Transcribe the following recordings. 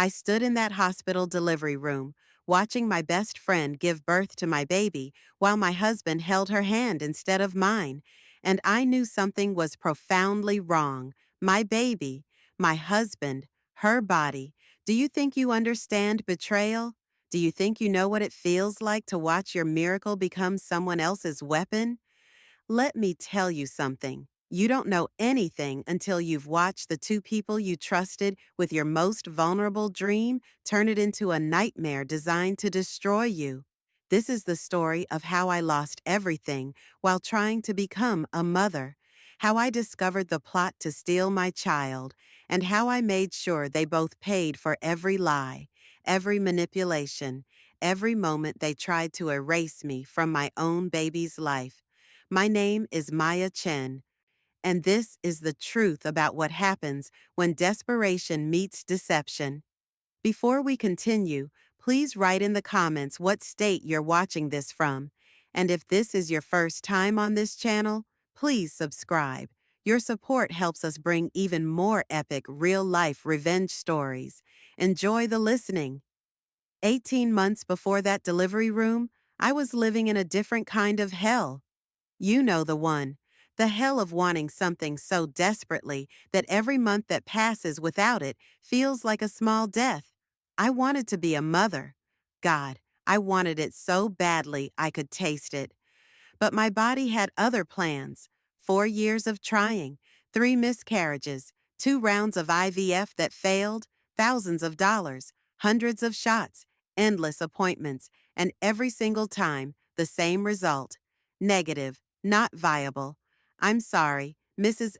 I stood in that hospital delivery room, watching my best friend give birth to my baby while my husband held her hand instead of mine, and I knew something was profoundly wrong. My baby, my husband, her body. Do you think you understand betrayal? Do you think you know what it feels like to watch your miracle become someone else's weapon? Let me tell you something. You don't know anything until you've watched the two people you trusted with your most vulnerable dream turn it into a nightmare designed to destroy you. This is the story of how I lost everything while trying to become a mother, how I discovered the plot to steal my child, and how I made sure they both paid for every lie, every manipulation, every moment they tried to erase me from my own baby's life. My name is Maya Chen, and this is the truth about what happens when desperation meets deception. Before we continue, please write in the comments what state you're watching this from. And if this is your first time on this channel, please subscribe. Your support helps us bring even more epic real-life revenge stories. Enjoy the listening. 18 months before that delivery room, I was living in a different kind of hell. You know the one. The hell of wanting something so desperately that every month that passes without it feels like a small death. I wanted to be a mother. God, I wanted it so badly I could taste it. But my body had other plans. 4 years of trying, 3 miscarriages, 2 rounds of IVF that failed, thousands of dollars, hundreds of shots, endless appointments, and every single time, the same result. Negative, not viable. I'm sorry, Mrs.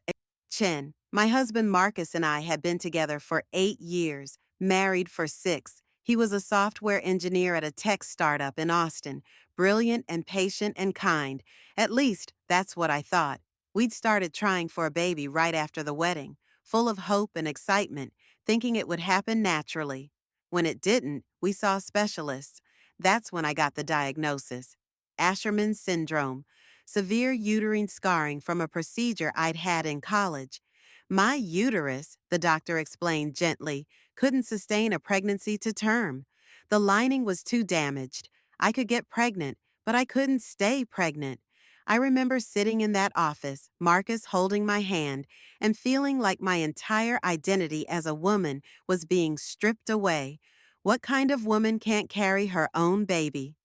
Chen. My husband Marcus and I had been together for 8 years, married for 6. He was a software engineer at a tech startup in Austin, brilliant and patient and kind. At least, that's what I thought. We'd started trying for a baby right after the wedding, full of hope and excitement, thinking it would happen naturally. When it didn't, we saw specialists. That's when I got the diagnosis. Asherman syndrome, severe uterine scarring from a procedure I'd had in college. My uterus, the doctor explained gently, couldn't sustain a pregnancy to term. The lining was too damaged. I could get pregnant, but I couldn't stay pregnant. I remember sitting in that office, Marcus holding my hand, and feeling like my entire identity as a woman was being stripped away. What kind of woman can't carry her own baby?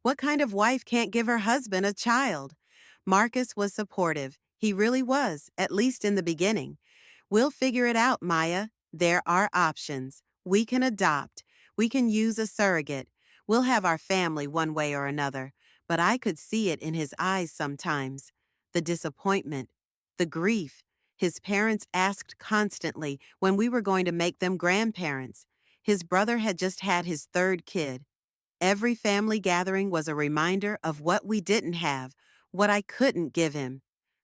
What kind of wife can't give her husband a child? Marcus was supportive. He really was, at least in the beginning. We'll figure it out, Maya. There are options. We can adopt. We can use a surrogate. We'll have our family one way or another. But I could see it in his eyes sometimes. The disappointment, the grief. His parents asked constantly when we were going to make them grandparents. His brother had just had his third kid. Every family gathering was a reminder of what we didn't have, what I couldn't give him.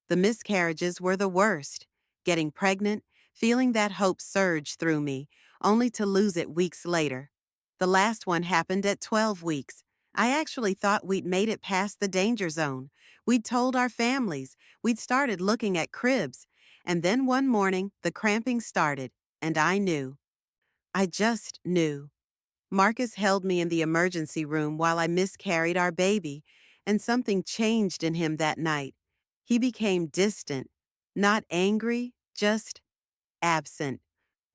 The miscarriages were the worst. Getting pregnant, feeling that hope surge through me, only to lose it weeks later. The last one happened at 12 weeks. I actually thought we'd made it past the danger zone. We'd told our families. We'd started looking at cribs. And then one morning, the cramping started, and I knew. I just knew. Marcus held me in the emergency room while I miscarried our baby, and something changed in him that night. He became distant, not angry, just absent,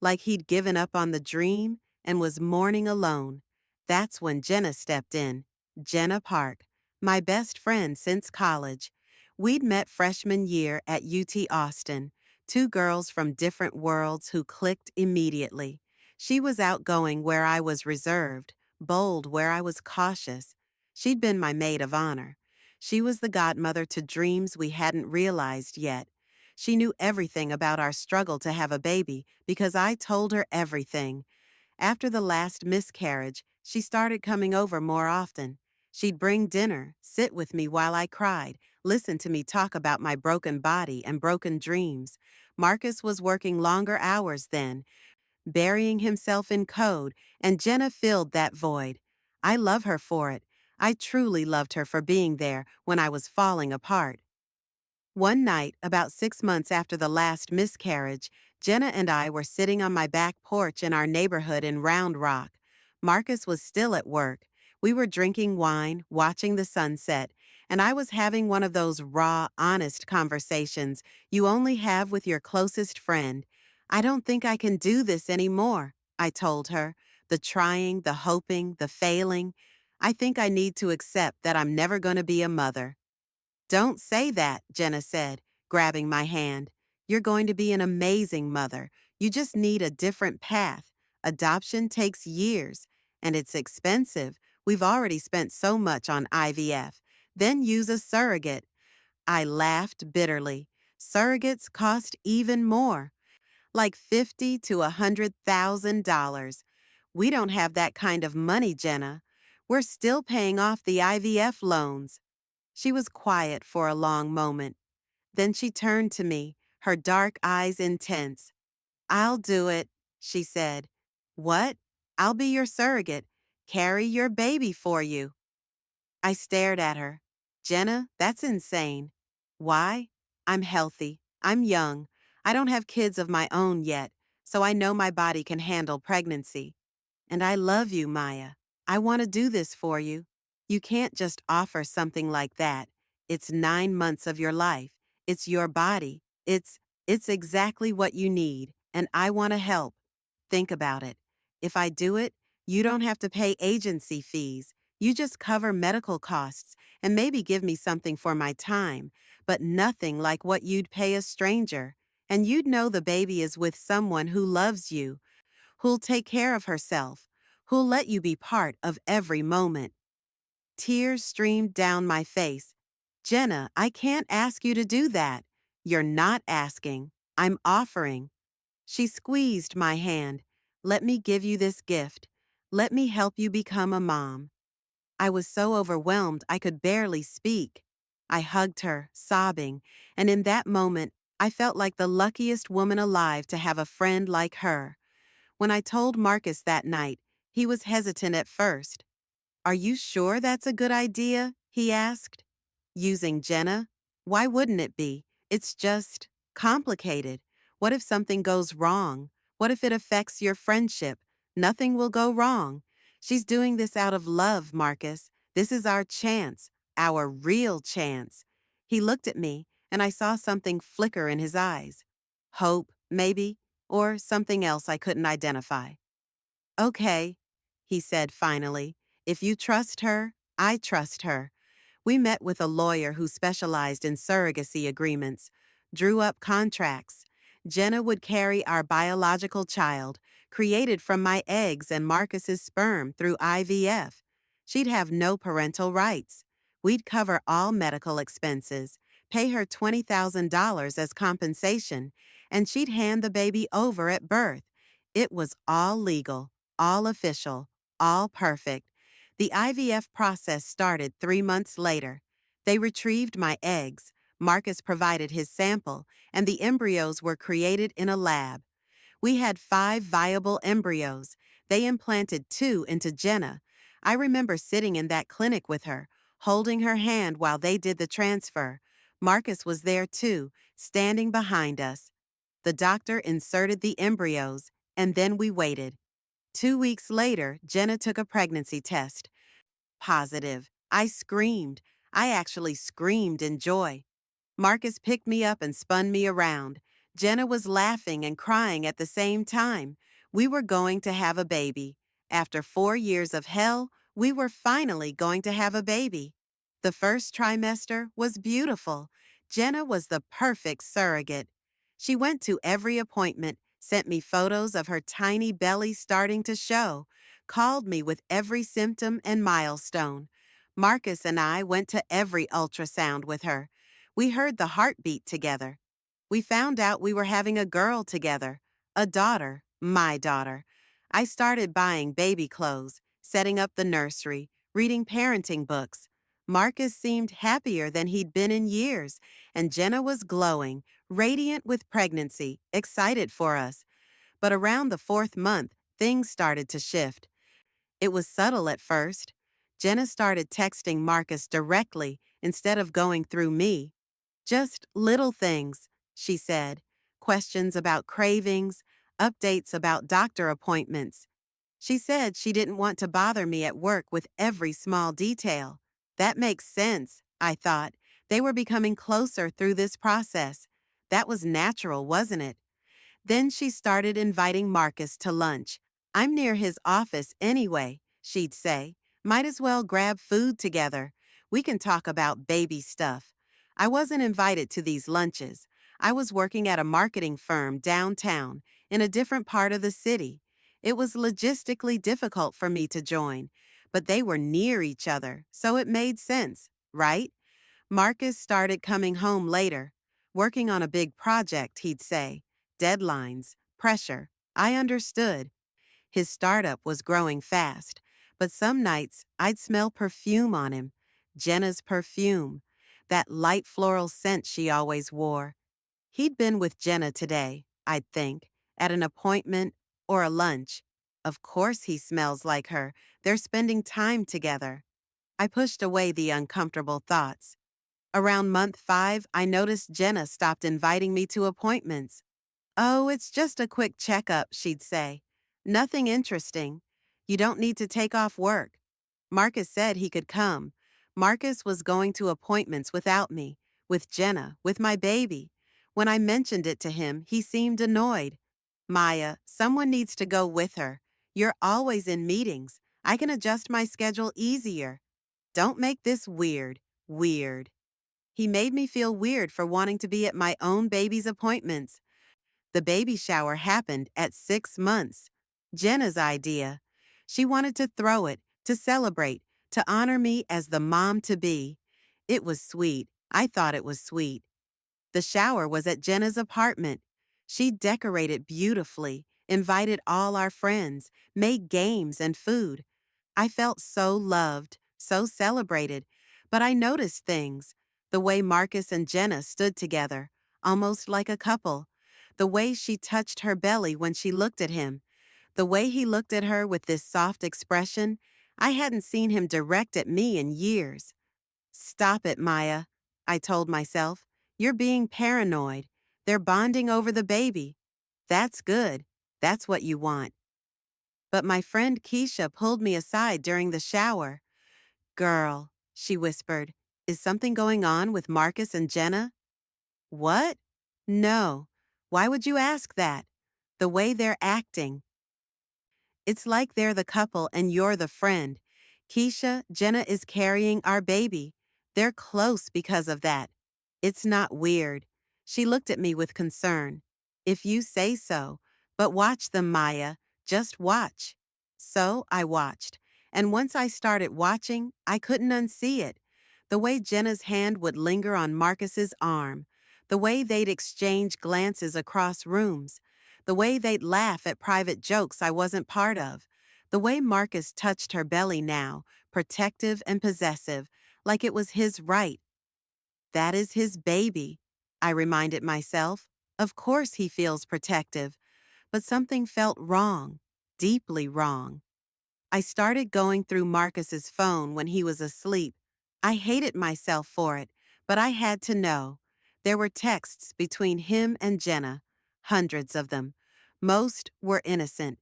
like he'd given up on the dream and was mourning alone. That's when Jenna stepped in. Jenna Park, my best friend since college. We'd met freshman year at UT Austin, two girls from different worlds who clicked immediately. She was outgoing where I was reserved, bold where I was cautious. She'd been my maid of honor. She was the godmother to dreams we hadn't realized yet. She knew everything about our struggle to have a baby because I told her everything. After the last miscarriage, she started coming over more often. She'd bring dinner, sit with me while I cried, listen to me talk about my broken body and broken dreams. Marcus was working longer hours then, burying himself in code, and Jenna filled that void. I love her for it. I truly loved her for being there when I was falling apart. One night, about 6 months after the last miscarriage, Jenna and I were sitting on my back porch in our neighborhood in Round Rock. Marcus was still at work. We were drinking wine, watching the sunset, and I was having one of those raw, honest conversations you only have with your closest friend. I don't think I can do this anymore, I told her. The trying, the hoping, the failing. I think I need to accept that I'm never going to be a mother. Don't say that, Jenna said, grabbing my hand. You're going to be an amazing mother. You just need a different path. Adoption takes years, and it's expensive. We've already spent so much on IVF. Then use a surrogate. I laughed bitterly. Surrogates cost even more, like $50 to $100,000. We don't have that kind of money, Jenna. We're still paying off the IVF loans. She was quiet for a long moment. Then she turned to me, her dark eyes intense. I'll do it, she said. What? I'll be your surrogate. Carry your baby for you. I stared at her. Jenna, that's insane. Why? I'm healthy. I'm young. I don't have kids of my own yet, so I know my body can handle pregnancy. And I love you, Maya. I want to do this for you. You can't just offer something like that. It's 9 months of your life. It's your body. It's exactly what you need, and I want to help. Think about it. If I do it, you don't have to pay agency fees. You just cover medical costs and maybe give me something for my time, but nothing like what you'd pay a stranger. And you'd know the baby is with someone who loves you, who'll take care of herself, who'll let you be part of every moment. Tears streamed down my face. Jenna, I can't ask you to do that. You're not asking. I'm offering. She squeezed my hand. Let me give you this gift. Let me help you become a mom. I was so overwhelmed I could barely speak. I hugged her, sobbing, and in that moment, I felt like the luckiest woman alive to have a friend like her. When I told Marcus that night, he was hesitant at first. Are you sure that's a good idea? He asked. Using Jenna? Why wouldn't it be? It's just complicated. What if something goes wrong? What if it affects your friendship? Nothing will go wrong. She's doing this out of love, Marcus. This is our chance, our real chance. He looked at me, and I saw something flicker in his eyes. Hope, maybe, or something else I couldn't identify. Okay, he said finally. If you trust her, I trust her. We met with a lawyer who specialized in surrogacy agreements, drew up contracts. Jenna would carry our biological child, created from my eggs and Marcus's sperm through IVF. She'd have no parental rights. We'd cover all medical expenses, pay her $20,000 as compensation, and she'd hand the baby over at birth. It was all legal, all official, all perfect. The IVF process started 3 months later. They retrieved my eggs, Marcus provided his sample, and the embryos were created in a lab. We had 5 viable embryos. They implanted 2 into Jenna. I remember sitting in that clinic with her, holding her hand while they did the transfer. Marcus was there too, standing behind us. The doctor inserted the embryos, and then we waited. 2 weeks later, Jenna took a pregnancy test. Positive. I screamed. I actually screamed in joy. Marcus picked me up and spun me around. Jenna was laughing and crying at the same time. We were going to have a baby. After 4 years of hell, we were finally going to have a baby. The first trimester was beautiful. Jenna was the perfect surrogate. She went to every appointment, sent me photos of her tiny belly starting to show, called me with every symptom and milestone. Marcus and I went to every ultrasound with her. We heard the heartbeat together. We found out we were having a girl together, a daughter, my daughter. I started buying baby clothes, setting up the nursery, reading parenting books. Marcus seemed happier than he'd been in years, and Jenna was glowing, radiant with pregnancy, excited for us. But around the 4th month, things started to shift. It was subtle at first. Jenna started texting Marcus directly instead of going through me. Just little things, she said. questions about cravings, updates about doctor appointments. She said she didn't want to bother me at work with every small detail. That makes sense, I thought. They were becoming closer through this process. That was natural, wasn't it? Then she started inviting Marcus to lunch. I'm near his office anyway, she'd say. Might as well grab food together. We can talk about baby stuff. I wasn't invited to these lunches. I was working at a marketing firm downtown, in a different part of the city. It was logistically difficult for me to join, but they were near each other, so it made sense, right? Marcus started coming home later, working on a big project, he'd say. Deadlines, pressure. I understood. His startup was growing fast, but some nights I'd smell perfume on him. Jenna's perfume. That light floral scent she always wore. He'd been with Jenna today, I'd think, at an appointment or a lunch. Of course he smells like her. They're spending time together. I pushed away the uncomfortable thoughts. Around month 5, I noticed Jenna stopped inviting me to appointments. Oh, it's just a quick checkup, she'd say. Nothing interesting. You don't need to take off work. Marcus said he could come. Marcus was going to appointments without me, with Jenna, with my baby. When I mentioned it to him, he seemed annoyed. Maya, someone needs to go with her. You're always in meetings. I can adjust my schedule easier. Don't make this weird. Weird. He made me feel weird for wanting to be at my own baby's appointments. The baby shower happened at 6 months. Jenna's idea. She wanted to throw it, to celebrate, to honor me as the mom-to-be. It was sweet. I thought it was sweet. The shower was at Jenna's apartment. She decorated beautifully, invited all our friends, made games and food. I felt so loved, so celebrated, but I noticed things. The way Marcus and Jenna stood together, almost like a couple. The way she touched her belly when she looked at him. The way he looked at her with this soft expression. I hadn't seen him direct at me in years. Stop it, Maya, I told myself. You're being paranoid. They're bonding over the baby. That's good. That's what you want. But my friend Keisha pulled me aside during the shower. Girl, she whispered, is something going on with Marcus and Jenna? What? No. Why would you ask that? The way they're acting. It's like they're the couple and you're the friend. Keisha, Jenna is carrying our baby. They're close because of that. It's not weird. She looked at me with concern. If you say so. But watch them, Maya. Just watch. So I watched. And once I started watching, I couldn't unsee it. The way Jenna's hand would linger on Marcus's arm. The way they'd exchange glances across rooms. The way they'd laugh at private jokes I wasn't part of. The way Marcus touched her belly now, protective and possessive, like it was his right. That is his baby, I reminded myself. Of course he feels protective, but something felt wrong, deeply wrong. I started going through Marcus's phone when he was asleep. I hated myself for it, but I had to know. There were texts between him and Jenna, hundreds of them. Most were innocent.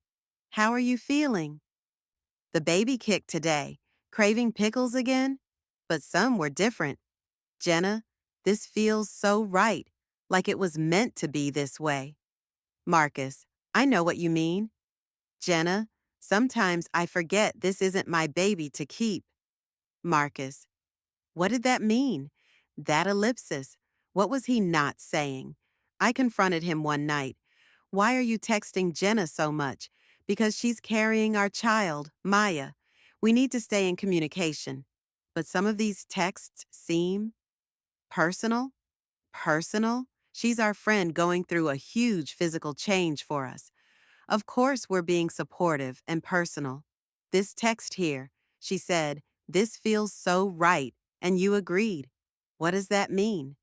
How are you feeling? The baby kicked today. Craving pickles again? But some were different. Jenna, this feels so right, like it was meant to be this way. Marcus, I know what you mean. Jenna, sometimes I forget this isn't my baby to keep. Marcus, what did that mean? That ellipsis. What was he not saying? I confronted him one night. Why are you texting Jenna so much? Because she's carrying our child, Maya. We need to stay in communication. But some of these texts seem personal. Personal? She's our friend going through a huge physical change for us. Of course we're being supportive and personal. This text here, she said, this feels so right, and you agreed. What does that mean?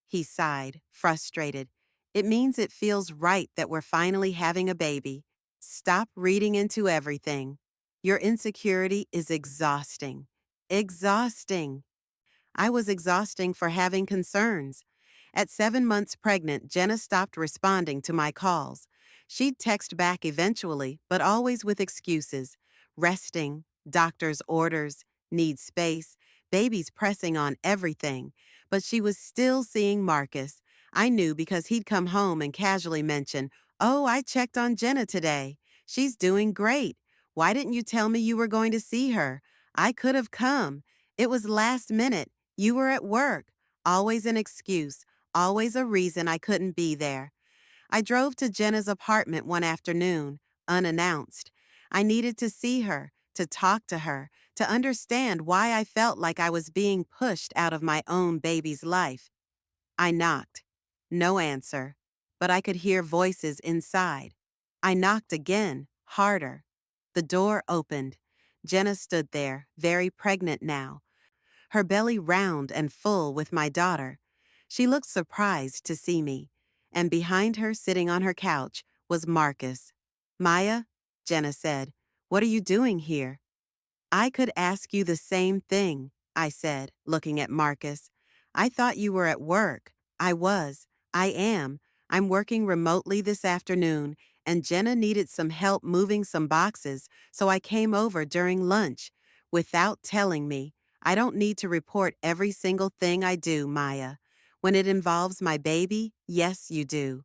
He sighed, frustrated. It means it feels right that we're finally having a baby. Stop reading into everything. Your insecurity is exhausting. Exhausting. I was exhausting for having concerns. At 7 months pregnant, Jenna stopped responding to my calls. She'd text back eventually, but always with excuses: resting, doctor's orders, need space, baby's pressing on everything. But she was still seeing Marcus. I knew because he'd come home and casually mention, "Oh, I checked on Jenna today. She's doing great. Why didn't you tell me you were going to see her? I could have come. It was last minute. You were at work." Always an excuse, always a reason I couldn't be there. I drove to Jenna's apartment one afternoon, unannounced. I needed to see her, to talk to her, to understand why I felt like I was being pushed out of my own baby's life. I knocked. No answer, but I could hear voices inside. I knocked again, harder. The door opened. Jenna stood there, very pregnant now, her belly round and full with my daughter. She looked surprised to see me, and behind her, sitting on her couch, was Marcus. "Maya," Jenna said, "what are you doing here?" "I could ask you the same thing," I said, looking at Marcus. "I thought you were at work." "I was. I am. I'm working remotely this afternoon, and Jenna needed some help moving some boxes, so I came over during lunch. Without telling me. I don't need to report every single thing I do, Maya. When it involves my baby, yes, you do."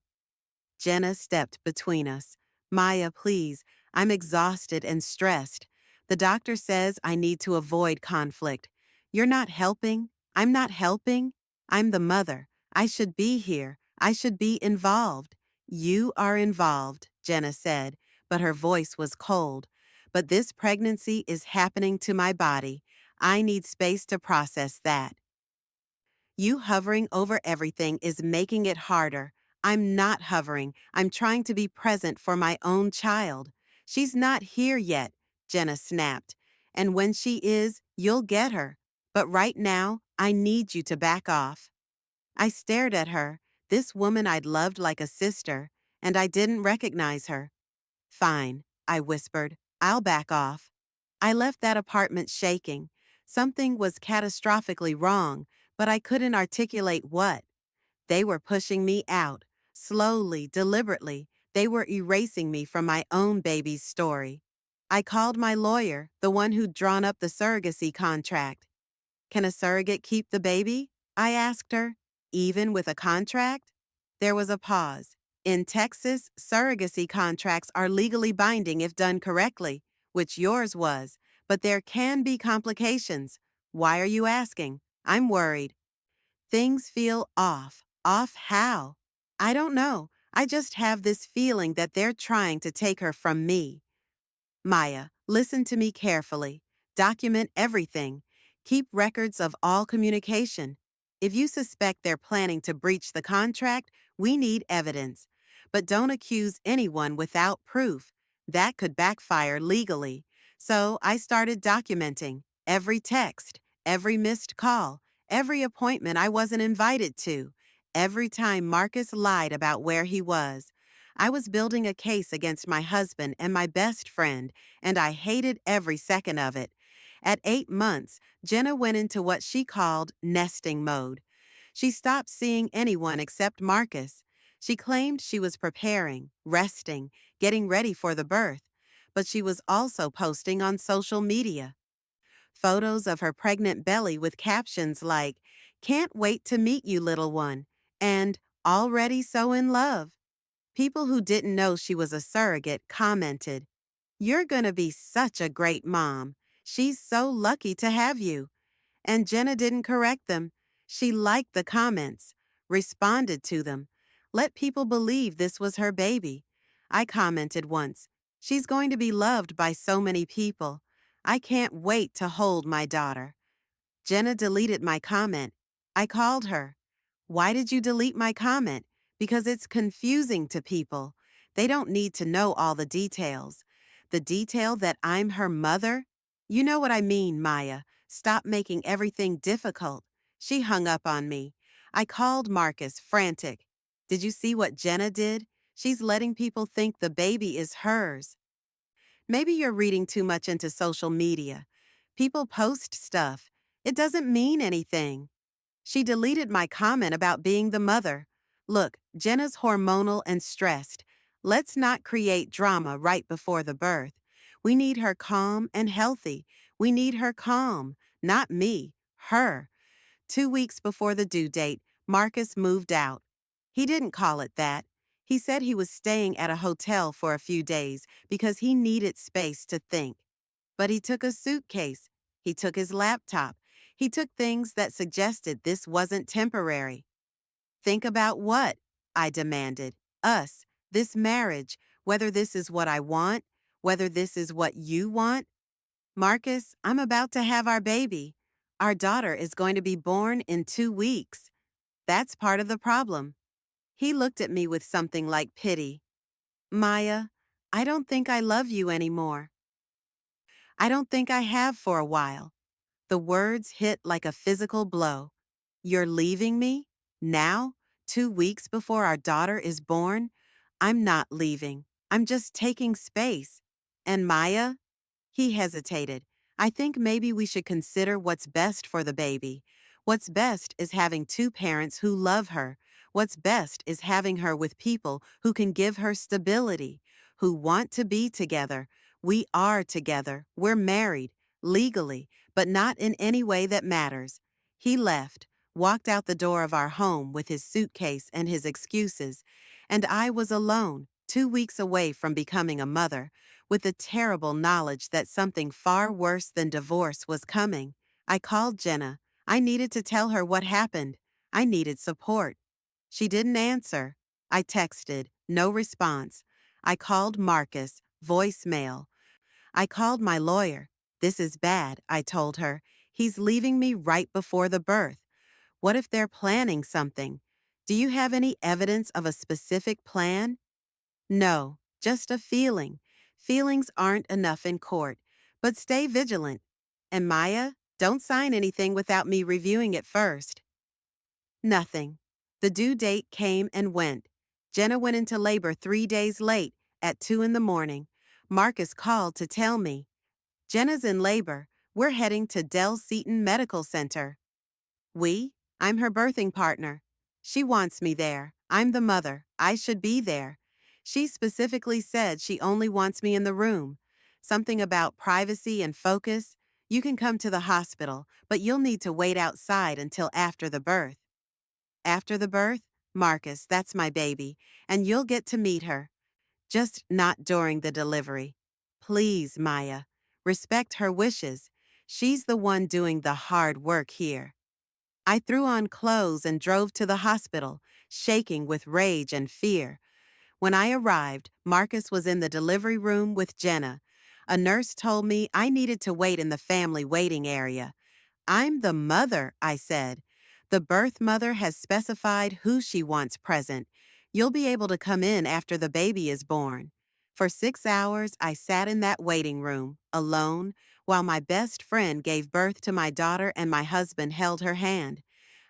Jenna stepped between us. "Maya, please, I'm exhausted and stressed. The doctor says I need to avoid conflict. You're not helping. I'm not helping. I'm the mother. I should be here. I should be involved." "You are involved," Jenna said, but her voice was cold. "But this pregnancy is happening to my body. I need space to process that. You hovering over everything is making it harder. I'm not hovering. I'm trying to be present for my own child." "She's not here yet," Jenna snapped. "And when she is, you'll get her. But right now, I need you to back off." I stared at her, this woman I'd loved like a sister, and I didn't recognize her. "Fine," I whispered. "I'll back off." I left that apartment shaking. Something was catastrophically wrong, but I couldn't articulate what. They were pushing me out. Slowly, deliberately, they were erasing me from my own baby's story. I called my lawyer, the one who'd drawn up the surrogacy contract. "Can a surrogate keep the baby?" I asked her. "Even with a contract?" There was a pause. "In Texas, surrogacy contracts are legally binding if done correctly, which yours was, but there can be complications." "Why are you asking?" "I'm worried." "Things feel off." "Off how?" "I don't know. I just have this feeling that they're trying to take her from me." "Maya, listen to me carefully. Document everything. Keep records of all communication. If you suspect they're planning to breach the contract, we need evidence. But don't accuse anyone without proof. That could backfire legally." So I started documenting every text, every missed call, every appointment I wasn't invited to, every time Marcus lied about where he was. I was building a case against my husband and my best friend, and I hated every second of it. At 8 months, Jenna went into what she called nesting mode. She stopped seeing anyone except Marcus. She claimed she was preparing, resting, getting ready for the birth, but she was also posting on social media photos of her pregnant belly with captions like, "Can't wait to meet you, little one," and "Already so in love." People who didn't know she was a surrogate commented, "You're gonna be such a great mom. She's so lucky to have you." And Jenna didn't correct them. She liked the comments, responded to them, let people believe this was her baby. I commented once, "She's going to be loved by so many people. I can't wait to hold my daughter." Jenna deleted my comment. I called her. "Why did you delete my comment?" "Because it's confusing to people. They don't need to know all the details." "The detail that I'm her mother?" "You know what I mean, Maya. Stop making everything difficult." She hung up on me. I called Marcus, frantic. "Did you see what Jenna did? She's letting people think the baby is hers." "Maybe you're reading too much into social media. People post stuff. It doesn't mean anything." She deleted my comment about being the mother. Look, Jenna's hormonal and stressed. Let's not create drama right before the birth. We need her calm and healthy. We need her calm, not me, her. 2 weeks before the due date, Marcus moved out. He didn't call it that. He said he was staying at a hotel for a few days because he needed space to think. But he took a suitcase. He took his laptop. He took things that suggested this wasn't temporary. Think about what? I demanded. Us, this marriage, whether this is what I want, whether this is what you want. Marcus, I'm about to have our baby. Our daughter is going to be born in 2 weeks. That's part of the problem. He looked at me with something like pity. Maya, I don't think I love you anymore. I don't think I have for a while. The words hit like a physical blow. You're leaving me? Now? 2 weeks before our daughter is born? I'm not leaving. I'm just taking space. And Maya? He hesitated. I think maybe we should consider what's best for the baby. What's best is having two parents who love her. What's best is having her with people who can give her stability, who want to be together. We are together. We're married, legally, but not in any way that matters. He left, walked out the door of our home with his suitcase and his excuses, and I was alone, 2 weeks away from becoming a mother, with the terrible knowledge that something far worse than divorce was coming. I called Jenna. I needed to tell her what happened. I needed support. She didn't answer. I texted. No response. I called Marcus. Voicemail. I called my lawyer. This is bad, I told her. He's leaving me right before the birth. What if they're planning something? Do you have any evidence of a specific plan? No, just a feeling. Feelings aren't enough in court, but stay vigilant. And Maya, don't sign anything without me reviewing it first. Nothing. The due date came and went. Jenna went into labor 3 days late, at 2 in the morning. Marcus called to tell me. Jenna's in labor. We're heading to Del Seaton Medical Center. We? I'm her birthing partner. She wants me there. I'm the mother. I should be there. She specifically said she only wants me in the room. Something about privacy and focus. You can come to the hospital, but you'll need to wait outside until after the birth. After the birth? Marcus, that's my baby, and you'll get to meet her. Just not during the delivery. Please, Maya. Respect her wishes. She's the one doing the hard work here. I threw on clothes and drove to the hospital, shaking with rage and fear. When I arrived, Marcus was in the delivery room with Jenna. A nurse told me I needed to wait in the family waiting area. I'm the mother, I said. The birth mother has specified who she wants present. You'll be able to come in after the baby is born. For 6 hours, I sat in that waiting room, alone, while my best friend gave birth to my daughter and my husband held her hand.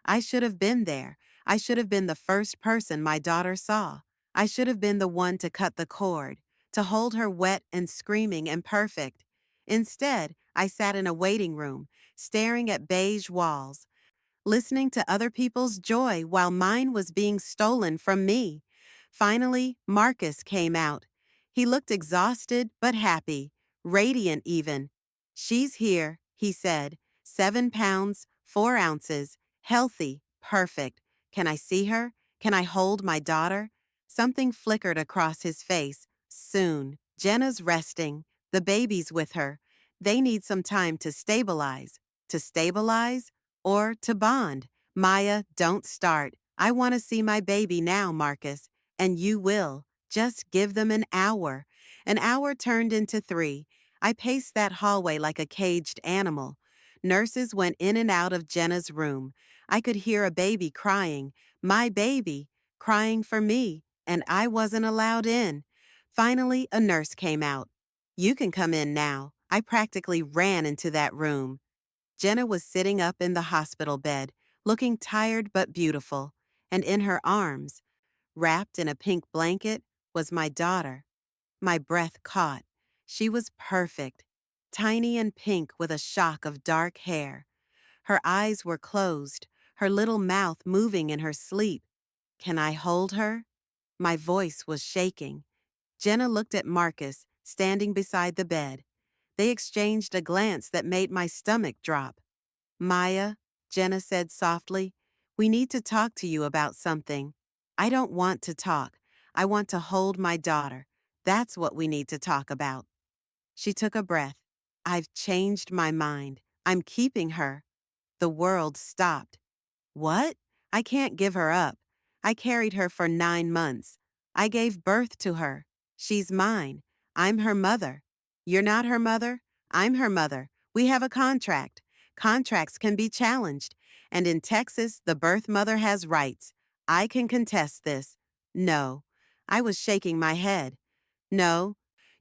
I should have been there. I should have been the first person my daughter saw. I should have been the one to cut the cord, to hold her wet and screaming and perfect. Instead, I sat in a waiting room, staring at beige walls, listening to other people's joy while mine was being stolen from me. Finally, Marcus came out. He looked exhausted but happy, radiant even. She's here, he said. 7 pounds, 4 ounces, healthy, perfect. Can I see her? Can I hold my daughter? Something flickered across his face. Soon. Jenna's resting. The baby's with her. They need some time to stabilize. To stabilize? Or to bond. Maya, don't start. I want to see my baby now, Marcus. And you will. Just give them an hour. An hour turned into 3. I paced that hallway like a caged animal. Nurses went in and out of Jenna's room. I could hear a baby crying, my baby, crying for me, and I wasn't allowed in. Finally, a nurse came out. You can come in now. I practically ran into that room. Jenna was sitting up in the hospital bed, looking tired but beautiful, and in her arms, wrapped in a pink blanket, was my daughter. My breath caught. She was perfect, tiny and pink with a shock of dark hair. Her eyes were closed, her little mouth moving in her sleep. Can I hold her? My voice was shaking. Jenna looked at Marcus, standing beside the bed. They exchanged a glance that made my stomach drop. Maya, Jenna said softly, we need to talk to you about something. I don't want to talk. I want to hold my daughter. That's what we need to talk about. She took a breath. I've changed my mind. I'm keeping her. The world stopped. What? I can't give her up. I carried her for 9 months. I gave birth to her. She's mine. I'm her mother. You're not her mother? I'm her mother. We have a contract. Contracts can be challenged. And in Texas, the birth mother has rights. I can contest this. No. I was shaking my head. No,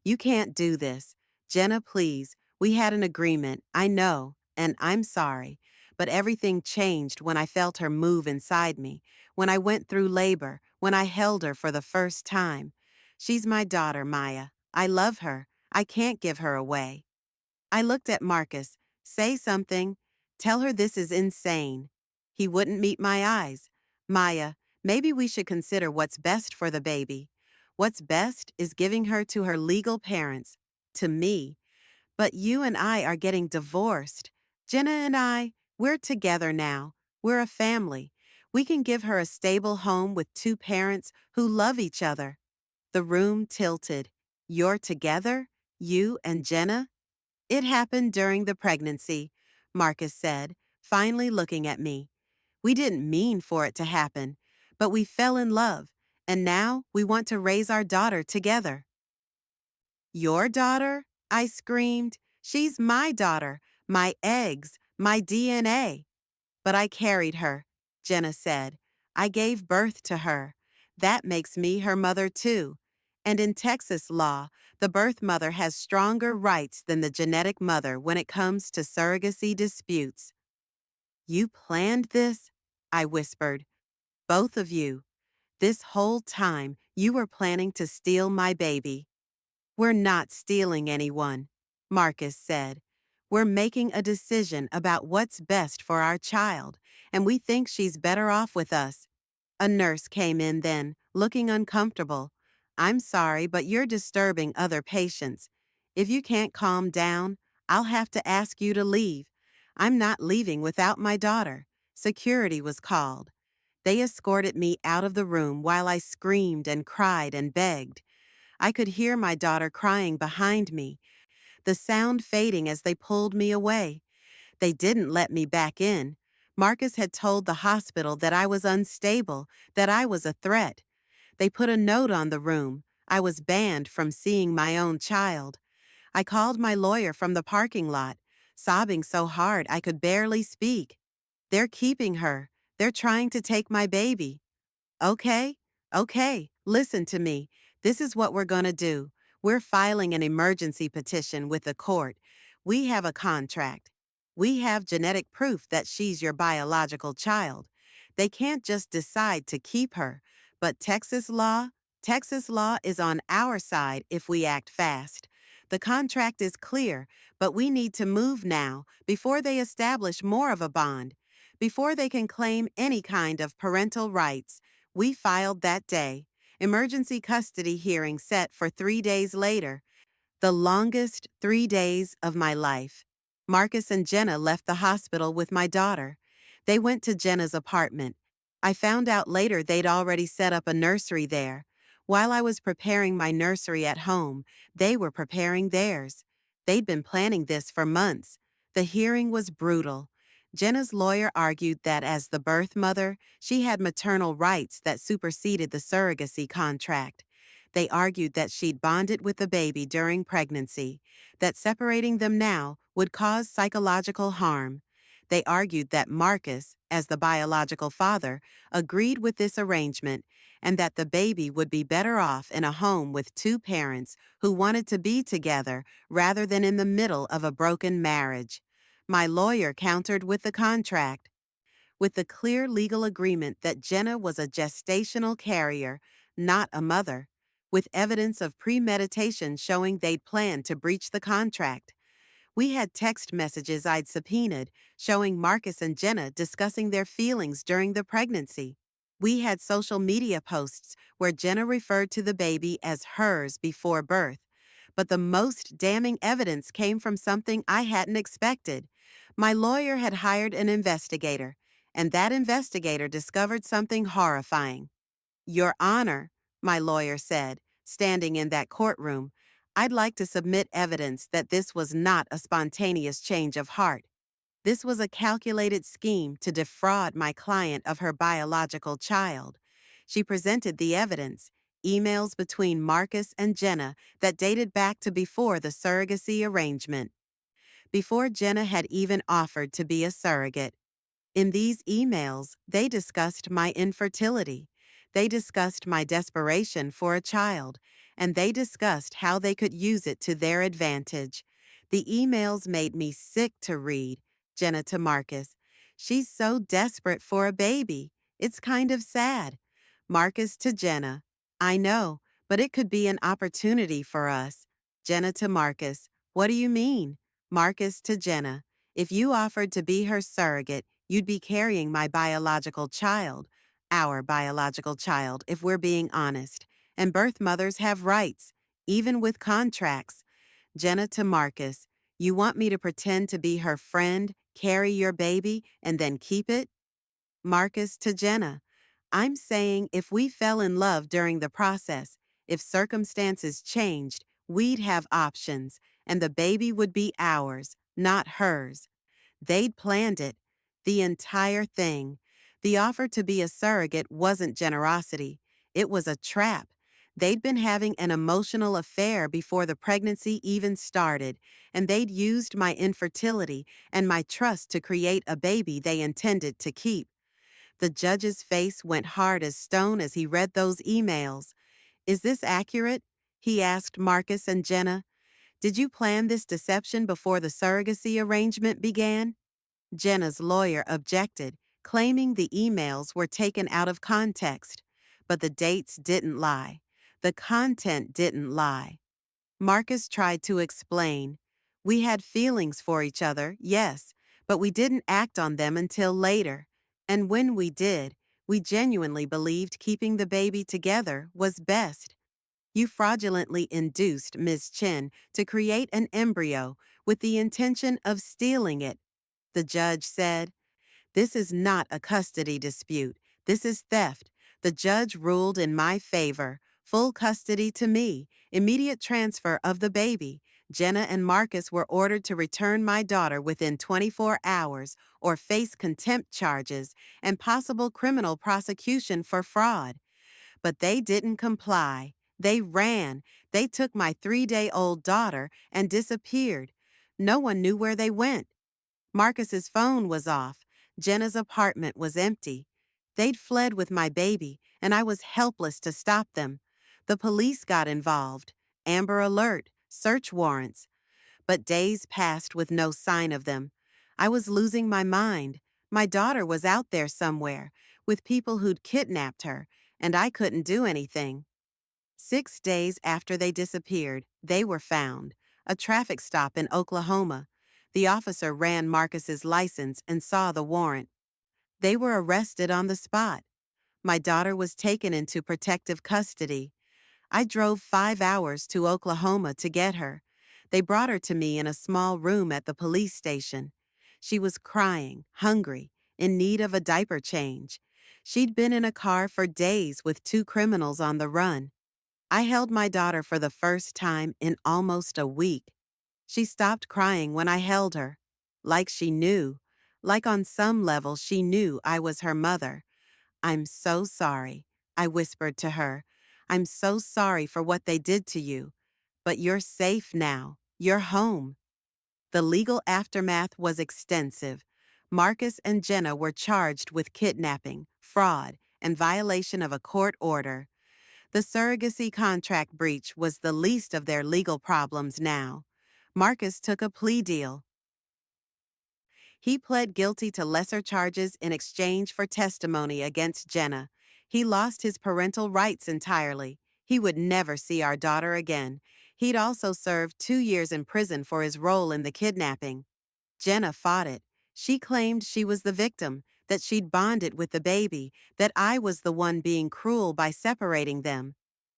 you can't do this. Jenna, please. We had an agreement. I know. And I'm sorry. But everything changed when I felt her move inside me, when I went through labor, when I held her for the first time. She's my daughter, Maya. I love her. I can't give her away. I looked at Marcus. Say something. Tell her this is insane. He wouldn't meet my eyes. Maya, maybe we should consider what's best for the baby. What's best is giving her to her legal parents, to me. But you and I are getting divorced. Jenna and I, we're together now. We're a family. We can give her a stable home with 2 parents who love each other. The room tilted. You're together? You and Jenna? It happened during the pregnancy, Marcus said, finally looking at me. We didn't mean for it to happen, but we fell in love, and now we want to raise our daughter together. Your daughter? I screamed. She's my daughter, my eggs, my DNA. But I carried her, Jenna said. I gave birth to her. That makes me her mother too. And in Texas law, the birth mother has stronger rights than the genetic mother when it comes to surrogacy disputes. You planned this? I whispered. Both of you. This whole time, you were planning to steal my baby. We're not stealing anyone, Marcus said. We're making a decision about what's best for our child, and we think she's better off with us. A nurse came in then, looking uncomfortable. I'm sorry, but you're disturbing other patients. If you can't calm down, I'll have to ask you to leave. I'm not leaving without my daughter. Security was called. They escorted me out of the room while I screamed and cried and begged. I could hear my daughter crying behind me, the sound fading as they pulled me away. They didn't let me back in. Marcus had told the hospital that I was unstable, that I was a threat. They put a note on the room. I was banned from seeing my own child. I called my lawyer from the parking lot, sobbing so hard I could barely speak. They're keeping her. They're trying to take my baby. Okay, okay, listen to me. This is what we're going to do. We're filing an emergency petition with the court. We have a contract. We have genetic proof that she's your biological child. They can't just decide to keep her. But Texas law is on our side if we act fast. The contract is clear, but we need to move now before they establish more of a bond, before they can claim any kind of parental rights. We filed that day. Emergency custody hearing set for 3 days later. The longest 3 days of my life. Marcus and Jenna left the hospital with my daughter. They went to Jenna's apartment. I found out later they'd already set up a nursery there. While I was preparing my nursery at home, they were preparing theirs. They'd been planning this for months. The hearing was brutal. Jenna's lawyer argued that as the birth mother, she had maternal rights that superseded the surrogacy contract. They argued that she'd bonded with the baby during pregnancy, that separating them now would cause psychological harm. They argued that Marcus, as the biological father, agreed with this arrangement and that the baby would be better off in a home with 2 parents who wanted to be together rather than in the middle of a broken marriage. My lawyer countered with the contract, with the clear legal agreement that Jenna was a gestational carrier, not a mother, with evidence of premeditation showing they'd planned to breach the contract. We had text messages I'd subpoenaed showing Marcus and Jenna discussing their feelings during the pregnancy. We had social media posts where Jenna referred to the baby as hers before birth. But the most damning evidence came from something I hadn't expected. My lawyer had hired an investigator, and that investigator discovered something horrifying. Your Honor, my lawyer said, standing in that courtroom, I'd like to submit evidence that this was not a spontaneous change of heart. This was a calculated scheme to defraud my client of her biological child. She presented the evidence, emails between Marcus and Jenna that dated back to before the surrogacy arrangement, before Jenna had even offered to be a surrogate. In these emails, they discussed my infertility. They discussed my desperation for a child, and they discussed how they could use it to their advantage. The emails made me sick to read. Jenna to Marcus. She's so desperate for a baby. It's kind of sad. Marcus to Jenna. I know, but it could be an opportunity for us. Jenna to Marcus. What do you mean? Marcus to Jenna. If you offered to be her surrogate, you'd be carrying my biological child, our biological child, if we're being honest. And birth mothers have rights, even with contracts. Jenna to Marcus, you want me to pretend to be her friend, carry your baby, and then keep it? Marcus to Jenna, I'm saying if we fell in love during the process, if circumstances changed, we'd have options, and the baby would be ours, not hers. They'd planned it, the entire thing. The offer to be a surrogate wasn't generosity. It was a trap. They'd been having an emotional affair before the pregnancy even started, and they'd used my infertility and my trust to create a baby they intended to keep. The judge's face went hard as stone as he read those emails. Is this accurate? He asked Marcus and Jenna. Did you plan this deception before the surrogacy arrangement began? Jenna's lawyer objected, claiming the emails were taken out of context. But the dates didn't lie. The content didn't lie. Marcus tried to explain. We had feelings for each other, yes, but we didn't act on them until later. And when we did, we genuinely believed keeping the baby together was best. You fraudulently induced Ms. Chen to create an embryo with the intention of stealing it, the judge said. This is not a custody dispute. This is theft. The judge ruled in my favor. Full custody to me. Immediate transfer of the baby. Jenna and Marcus were ordered to return my daughter within 24 hours or face contempt charges and possible criminal prosecution for fraud. But they didn't comply. They ran. They took my 3-day-old daughter and disappeared. No one knew where they went. Marcus's phone was off. Jenna's apartment was empty. They'd fled with my baby, and I was helpless to stop them. The police got involved. Amber Alert, search warrants. But days passed with no sign of them. I was losing my mind. My daughter was out there somewhere, with people who'd kidnapped her, and I couldn't do anything. 6 days after they disappeared, they were found. A traffic stop in Oklahoma. The officer ran Marcus's license and saw the warrant. They were arrested on the spot. My daughter was taken into protective custody. I drove 5 hours to Oklahoma to get her. They brought her to me in a small room at the police station. She was crying, hungry, in need of a diaper change. She'd been in a car for days with 2 criminals on the run. I held my daughter for the first time in almost a week. She stopped crying when I held her. Like she knew. Like on some level she knew I was her mother. I'm so sorry, I whispered to her. I'm so sorry for what they did to you. But you're safe now. You're home. The legal aftermath was extensive. Marcus and Jenna were charged with kidnapping, fraud, and violation of a court order. The surrogacy contract breach was the least of their legal problems now. Marcus took a plea deal. He pled guilty to lesser charges in exchange for testimony against Jenna. He lost his parental rights entirely. He would never see our daughter again. He'd also served 2 years in prison for his role in the kidnapping. Jenna fought it. She claimed she was the victim, that she'd bonded with the baby, that I was the one being cruel by separating them.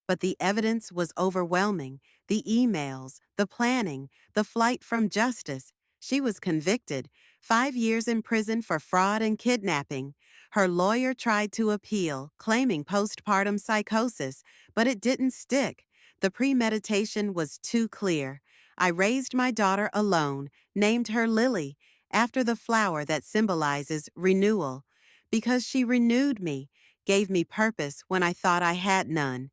But the evidence was overwhelming. The emails, the planning, the flight from justice. She was convicted. 5 years in prison for fraud and kidnapping. Her lawyer tried to appeal, claiming postpartum psychosis, but it didn't stick. The premeditation was too clear. I raised my daughter alone, named her Lily, after the flower that symbolizes renewal, because she renewed me, gave me purpose when I thought I had none.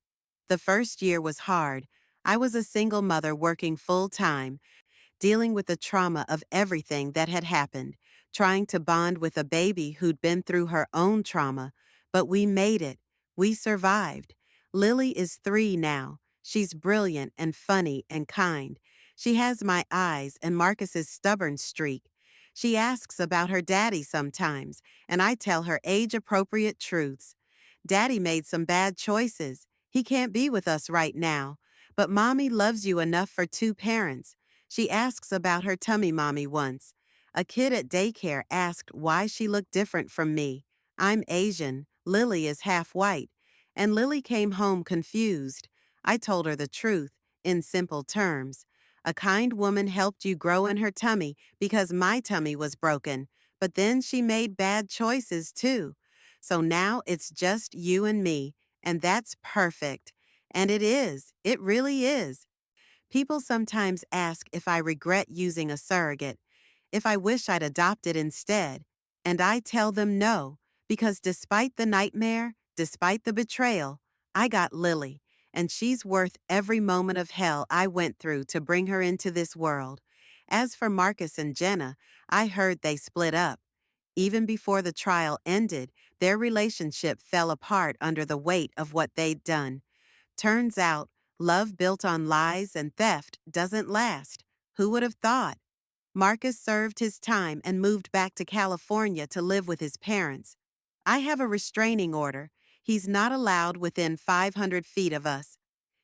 The first year was hard. I was a single mother working full time, dealing with the trauma of everything that had happened, trying to bond with a baby who'd been through her own trauma. But we made it. We survived. Lily is 3 now. She's brilliant and funny and kind. She has my eyes and Marcus's stubborn streak. She asks about her daddy sometimes, and I tell her age-appropriate truths. Daddy made some bad choices. He can't be with us right now. But Mommy loves you enough for 2 parents. She asks about her tummy mommy once. A kid at daycare asked why she looked different from me. I'm Asian, Lily is half white, and Lily came home confused. I told her the truth, in simple terms. A kind woman helped you grow in her tummy because my tummy was broken, but then she made bad choices too. So now it's just you and me, and that's perfect. And it is, it really is. People sometimes ask if I regret using a surrogate, if I wish I'd adopted instead, and I tell them no, because despite the nightmare, despite the betrayal, I got Lily, and she's worth every moment of hell I went through to bring her into this world. As for Marcus and Jenna, I heard they split up. Even before the trial ended, their relationship fell apart under the weight of what they'd done. Turns out, love built on lies and theft doesn't last. Who would have thought? Marcus served his time and moved back to California to live with his parents. I have a restraining order. He's not allowed within 500 feet of us.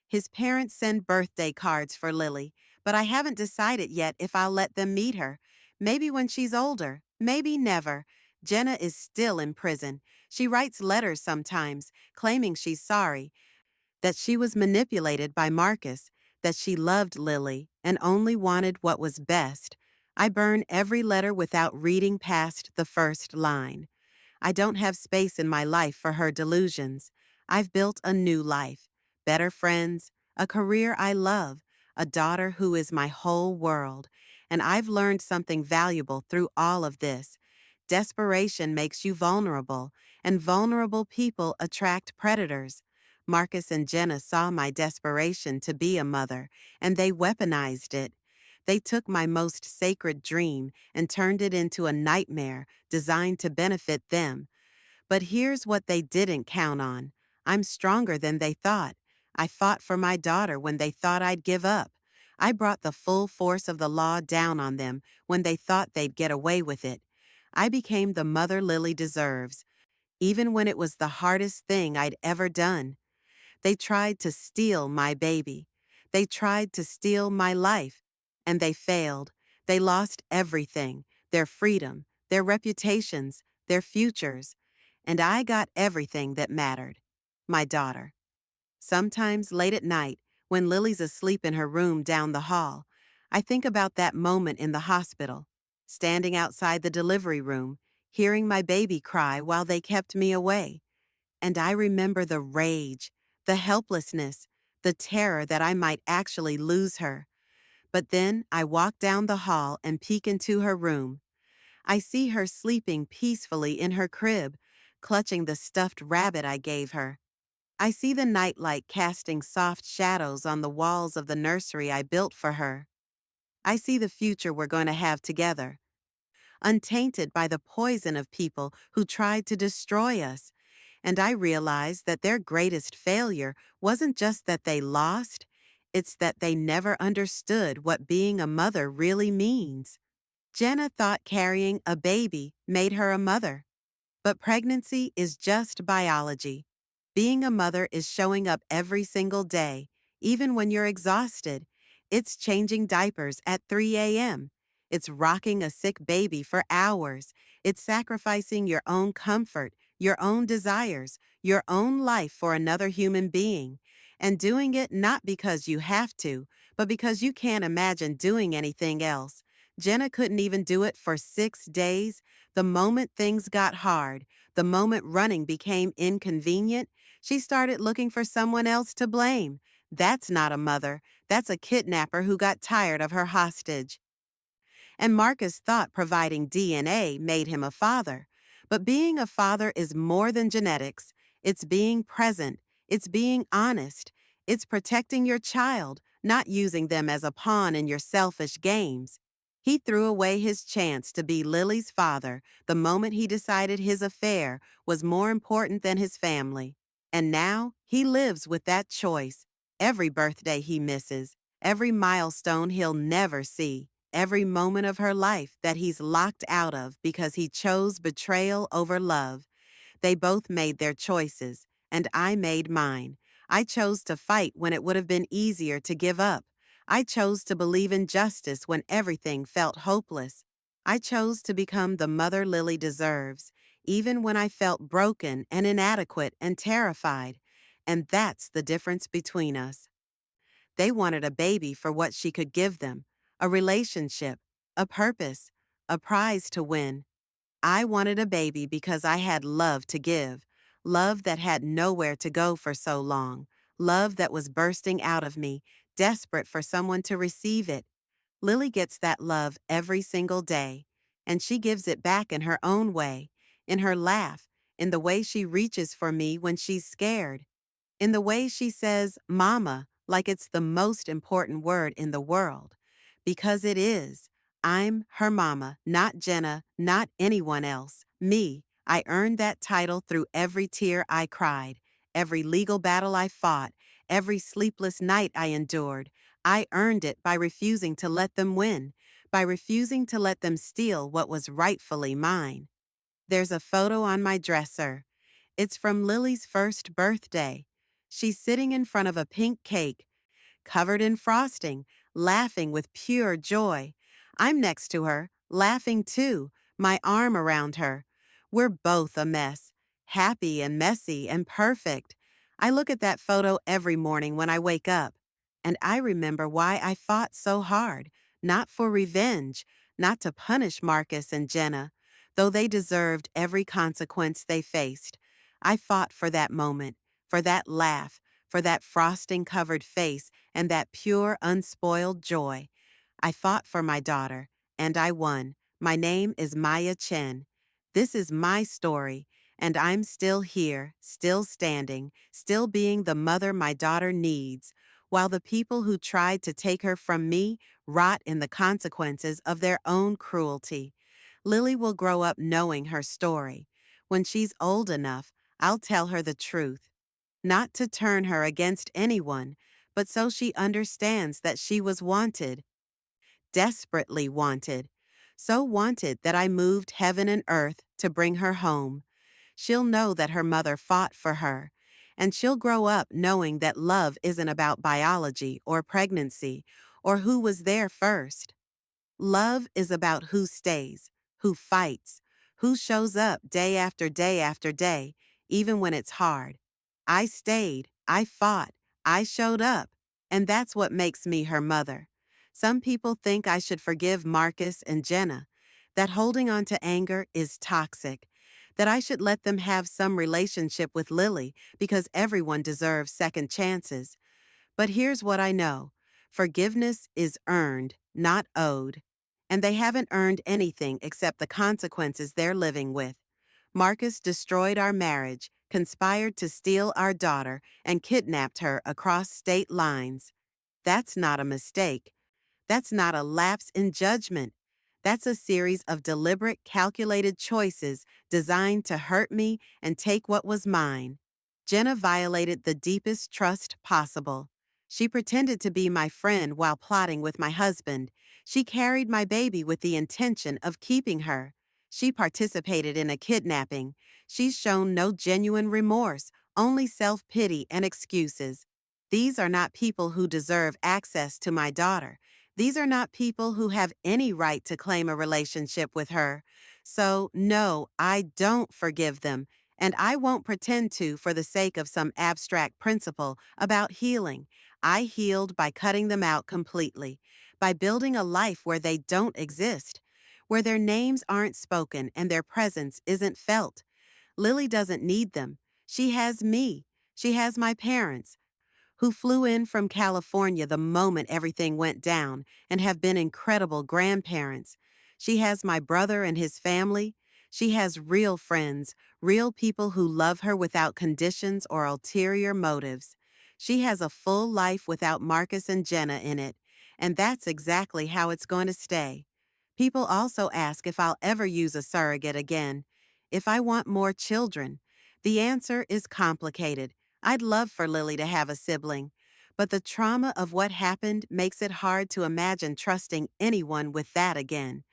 His parents send birthday cards for Lily, but I haven't decided yet if I'll let them meet her. Maybe when she's older, maybe never. Jenna is still in prison. She writes letters sometimes, claiming she's sorry, that she was manipulated by Marcus, that she loved Lily and only wanted what was best. I burn every letter without reading past the first line. I don't have space in my life for her delusions. I've built a new life, better friends, a career I love, a daughter who is my whole world, and I've learned something valuable through all of this. Desperation makes you vulnerable, and vulnerable people attract predators. Marcus and Jenna saw my desperation to be a mother, and they weaponized it. They took my most sacred dream and turned it into a nightmare designed to benefit them. But here's what they didn't count on. I'm stronger than they thought. I fought for my daughter when they thought I'd give up. I brought the full force of the law down on them when they thought they'd get away with it. I became the mother Lily deserves, even when it was the hardest thing I'd ever done. They tried to steal my baby. They tried to steal my life, and they failed. They lost everything, their freedom, their reputations, their futures. And I got everything that mattered, my daughter. Sometimes late at night, when Lily's asleep in her room down the hall, I think about that moment in the hospital, standing outside the delivery room, hearing my baby cry while they kept me away. And I remember the rage, the helplessness, the terror that I might actually lose her. But then I walk down the hall and peek into her room. I see her sleeping peacefully in her crib, clutching the stuffed rabbit I gave her. I see the nightlight casting soft shadows on the walls of the nursery I built for her. I see the future we're going to have together, untainted by the poison of people who tried to destroy us. And I realized that their greatest failure wasn't just that they lost, it's that they never understood what being a mother really means. Jenna thought carrying a baby made her a mother. But pregnancy is just biology. Being a mother is showing up every single day, even when you're exhausted. It's changing diapers at 3 a.m. It's rocking a sick baby for hours. It's sacrificing your own comfort, your own desires, your own life for another human being. And doing it not because you have to, but because you can't imagine doing anything else. Jenna couldn't even do it for 6 days. The moment things got hard, the moment running became inconvenient, she started looking for someone else to blame. That's not a mother. That's a kidnapper who got tired of her hostage. And Marcus thought providing DNA made him a father. But being a father is more than genetics. It's being present. It's being honest. It's protecting your child, not using them as a pawn in your selfish games. He threw away his chance to be Lily's father the moment he decided his affair was more important than his family. And now he lives with that choice. Every birthday he misses, every milestone he'll never see, every moment of her life that he's locked out of because he chose betrayal over love. They both made their choices, and I made mine. I chose to fight when it would have been easier to give up. I chose to believe in justice when everything felt hopeless. I chose to become the mother Lily deserves, even when I felt broken and inadequate and terrified. And that's the difference between us. They wanted a baby for what she could give them, a relationship, a purpose, a prize to win. I wanted a baby because I had love to give, love that had nowhere to go for so long, love that was bursting out of me, desperate for someone to receive it. Lily gets that love every single day, and she gives it back in her own way, in her laugh, in the way she reaches for me when she's scared, in the way she says mama like it's the most important word in the world. Because it is. I'm her mama, not Jenna, not anyone else. Me. I earned that title through every tear I cried, every legal battle I fought, every sleepless night I endured. I earned it by refusing to let them win, by refusing to let them steal what was rightfully mine. There's a photo on my dresser. It's from Lily's first birthday. She's sitting in front of a pink cake, covered in frosting, laughing with pure joy. I'm next to her, laughing too, my arm around her. We're both a mess, happy and messy and perfect. I look at that photo every morning when I wake up, and I remember why I fought so hard, not for revenge, not to punish Marcus and Jenna, though they deserved every consequence they faced. I fought for that moment, for that laugh, for that frosting-covered face and that pure, unspoiled joy. I fought for my daughter, and I won. My name is Maya Chen. This is my story, and I'm still here, still standing, still being the mother my daughter needs, while the people who tried to take her from me rot in the consequences of their own cruelty. Lily will grow up knowing her story. When she's old enough, I'll tell her the truth. Not to turn her against anyone, but so she understands that she was wanted, desperately wanted, so wanted that I moved heaven and earth to bring her home. She'll know that her mother fought for her, and she'll grow up knowing that love isn't about biology or pregnancy or who was there first. Love is about who stays, who fights, who shows up day after day after day, even when it's hard. I stayed, I fought, I showed up, and that's what makes me her mother. Some people think I should forgive Marcus and Jenna, that holding on to anger is toxic, that I should let them have some relationship with Lily because everyone deserves second chances. But here's what I know. Forgiveness is earned, not owed. And they haven't earned anything except the consequences they're living with. Marcus destroyed our marriage, conspired to steal our daughter, and kidnapped her across state lines. That's not a mistake. That's not a lapse in judgment. That's a series of deliberate, calculated choices designed to hurt me and take what was mine. Jenna violated the deepest trust possible. She pretended to be my friend while plotting with my husband. She carried my baby with the intention of keeping her. She participated in a kidnapping. She's shown no genuine remorse, only self-pity and excuses. These are not people who deserve access to my daughter. These are not people who have any right to claim a relationship with her. So, no, I don't forgive them, and I won't pretend to for the sake of some abstract principle about healing. I healed by cutting them out completely, by building a life where they don't exist, where their names aren't spoken and their presence isn't felt. Lily doesn't need them. She has me. She has my parents, who flew in from California the moment everything went down and have been incredible grandparents. She has my brother and his family. She has real friends, real people who love her without conditions or ulterior motives. She has a full life without Marcus and Jenna in it, and that's exactly how it's going to stay. People also ask if I'll ever use a surrogate again, if I want more children. The answer is complicated. I'd love for Lily to have a sibling, but the trauma of what happened makes it hard to imagine trusting anyone with that again.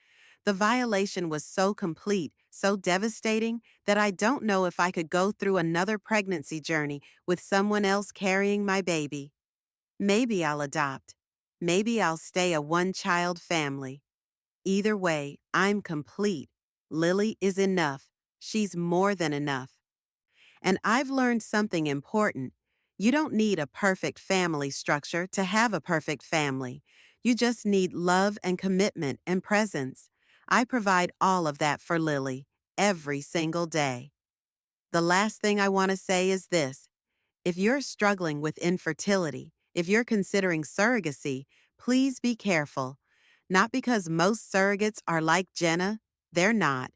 The violation was so complete, so devastating, that I don't know if I could go through another pregnancy journey with someone else carrying my baby. Maybe I'll adopt. Maybe I'll stay a one-child family. Either way, I'm complete. Lily is enough. She's more than enough. And I've learned something important. You don't need a perfect family structure to have a perfect family. You just need love and commitment and presence. I provide all of that for Lily, every single day. The last thing I want to say is this. If you're struggling with infertility, if you're considering surrogacy, please be careful. Not because most surrogates are like Jenna, they're not.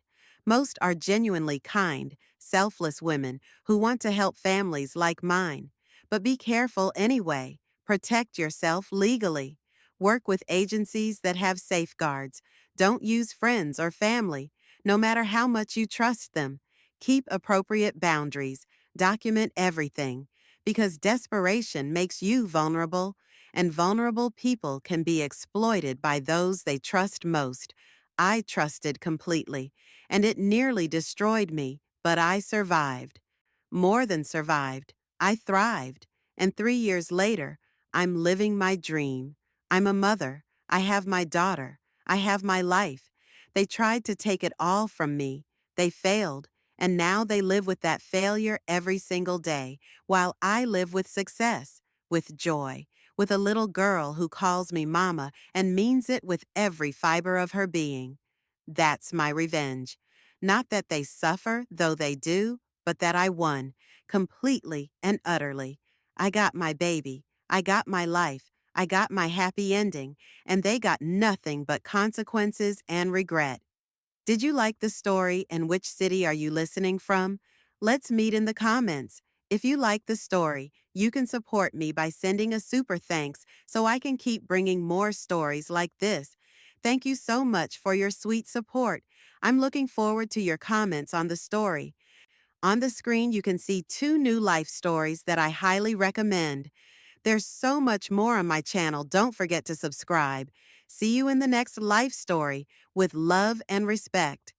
Most are genuinely kind, selfless women who want to help families like mine. But be careful anyway. Protect yourself legally. Work with agencies that have safeguards. Don't use friends or family, no matter how much you trust them. Keep appropriate boundaries. Document everything, because desperation makes you vulnerable, and vulnerable people can be exploited by those they trust most. I trusted completely, and it nearly destroyed me, but I survived. More than survived, I thrived, and 3 years later, I'm living my dream. I'm a mother. I have my daughter. I have my life. They tried to take it all from me. They failed, and now they live with that failure every single day, while I live with success, with joy, with a little girl who calls me mama and means it with every fiber of her being. That's my revenge. Not that they suffer, though they do, but that I won, completely and utterly. I got my baby. I got my life. I got my happy ending, and they got nothing but consequences and regret. Did you like the story, and which city are you listening from? Let's meet in the comments. If you like the story, you can support me by sending a super thanks so I can keep bringing more stories like this. Thank you so much for your sweet support. I'm looking forward to your comments on the story. On the screen, you can see 2 new life stories that I highly recommend. There's so much more on my channel. Don't forget to subscribe. See you in the next life story with love and respect.